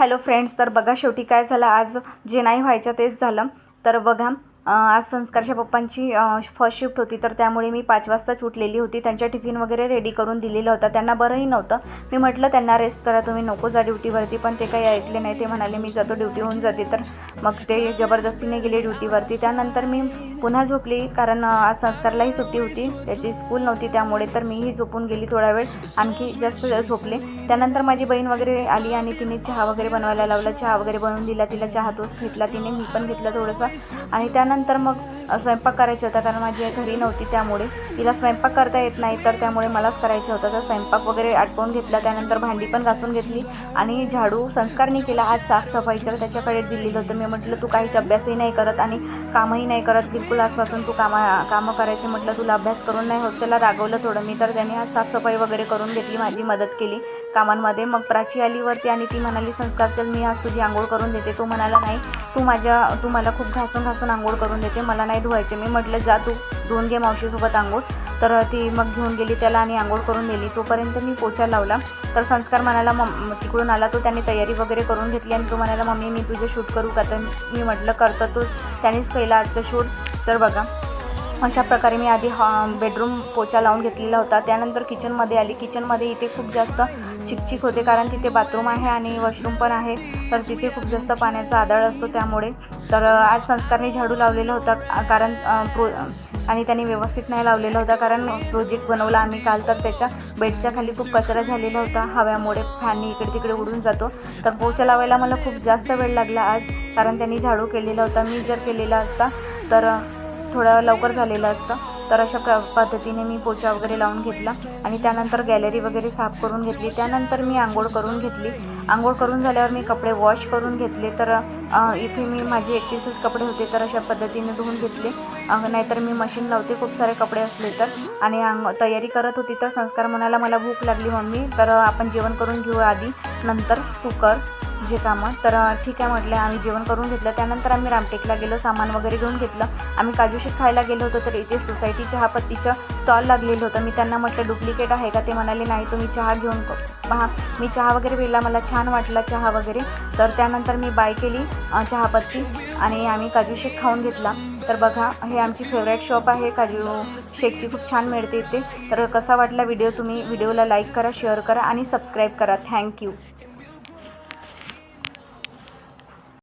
Hello friends, तर बघा शेवटी काय झालं, आज जे नाही व्हायचं तेच झालं. तर बघा आज संस्कारच्या पप्पांची फर्स्ट शिफ्ट होती, तर त्यामुळे मी 5 वाजताच उठलेली होती. त्यांच्या टिफिन वगैरे रेडी करून दिलेलं होतं. त्यांना बरंही नव्हतं. मी म्हटलं त्यांना रेस्ट करा, तुम्ही नको जा ड्युटीवरती, पण ते काही ऐकले नाही. ते म्हणाले मी जातो, ड्युटी होऊन जाते. तर मग ते जबरदस्तीने गेले ड्युटीवरती. त्यानंतर मी पुन्हा झोपली, कारण आज संस्कारलाही सुट्टी होती, त्याची स्कूल नव्हती, त्यामुळे तर मीही झोपून गेली थोडा वेळ, आणखी जास्त झोपले. त्यानंतर माझी बहीण वगैरे आली आणि तिने चहा वगैरे बनवायला लावला. चहा वगैरे बनवून दिला तिला, चहा तोच घेतला तिने, मी पण घेतला थोडंसं. आणि त्यानंतर मग स्वयंपाक करायचा होता, कारण माझी आई घरी नव्हती, त्यामुळे तिला स्वयंपाक करता येत नाही, तर त्यामुळे मलाच करायचं होतं. तर स्वयंपाक वगैरे आटपून घेतला. त्यानंतर भांडी पण घासून घेतली आणि झाडू संस्कारने केला. आज साफसफाईचं त्याच्याकडे दिलेलं होतं. मी म्हटलं तू काहीच अभ्यासही नाही करत आणि कामही नाही करत, बिलकुल आजपासून तू कामं करायचे, म्हटलं तुला अभ्यास करून नाही होत. त्याला रागवलं थोडं मी, तर त्याने आज साफसफाई वगैरे करून घेतली, माझी मदत केली कामांमध्ये. मग प्राची आली वरती आणि ती म्हणाली संस्कार चल मी आज तुझी आंघोळ करून देते. तो म्हणाला नाही, तू मला खूप घासून आंघोळ करून देते, मला नाही धुवायचे. मी म्हटलं जा तू धुवून घे मावशीसोबत आंघोळ. तर ती मग घेऊन गेली त्याला आणि आंघोळ करून दिली. तोपर्यंत मी पोछा लावला. तर संस्कार म्हणाला तिकडून आला तो, त्याने तयारी वगैरे करून घेतली आणि तो म्हणाला मम्मी मी तुझे शूट करू का? तर मी म्हटलं करतो. तो त्यानेच केला आजचं शूट. तर बघा अशा प्रकारे मी आधी बेडरूम पोछा लावून घेतलेला होता. त्यानंतर किचनमध्ये आली. किचनमध्ये इथे खूप जास्त चिकचिक होते, कारण तिथे बाथरूम आहे आणि वॉशरूम पण आहे, तर तिथे खूप जास्त पाण्याचा आदळ असतो त्यामुळे. तर आज संस्कारने झाडू लावलेला होता, कारण आणि त्याने व्यवस्थित नाही लावलेला होता, कारण प्रोजेक्ट बनवला आम्ही काल. तर त्याच्या बेडच्या खाली खूप कचरा झालेला होता, हव्यामुळे फॅननी इकडे तिकडे उडून जातो. तर पोछा लावायला मला खूप जास्त वेळ लागला आज, कारण त्यांनी झाडू केलेला होता. मी जर केलेला असता तर थोडं लवकर झालेलं असतं. तर अशा पद्धतीने मी पोछा वगैरे लावून घेतला आणि त्यानंतर गॅलरी वगैरे साफ करून घेतली. त्यानंतर मी आंघोळ करून घेतली. आंघोळ करून झाल्यावर मी कपडे वॉश करून घेतले. तर इथे मी माझे एकटीचेच कपडे होते, तर अशा पद्धतीने धुवून घेतले, नाहीतर मी मशीन लावते खूप सारे कपडे असले तर. आणि तयारी करत होती, तर संस्कार म्हणाला मला भूक लागली मम्मी, तर आपण जेवण करून घेऊ आधी, नंतर तू कर जे कामं. तर ठीक आहे म्हटलं. आम्ही जेवण करून घेतलं. त्यानंतर आम्ही रामटेकला गेलो, सामान वगैरे घेऊन घेतलं. आम्ही काजू शेक खायला गेलो होतो, तर इथे सोसायटी चहापत्तीचं स्टॉल लागलेलं होतं. मी त्यांना म्हटलं डुप्लिकेट आहे का? ते म्हणाले नाही, तुम्ही चहा घेऊन पहा. मी चहा वगैरे पिला, मला छान वाटला चहा वगैरे. तर त्यानंतर मी बाय केली चहापत्ती आणि आम्ही काजू शेक खाऊन घेतला. तर बघा हे आमची फेवरेट शॉप आहे, काजू शेकची खूप छान मिळते इथे. तर कसा वाटला व्हिडिओ? तुम्ही व्हिडिओला लाईक करा, शेअर करा आणि सबस्क्राईब करा. थँक्यू.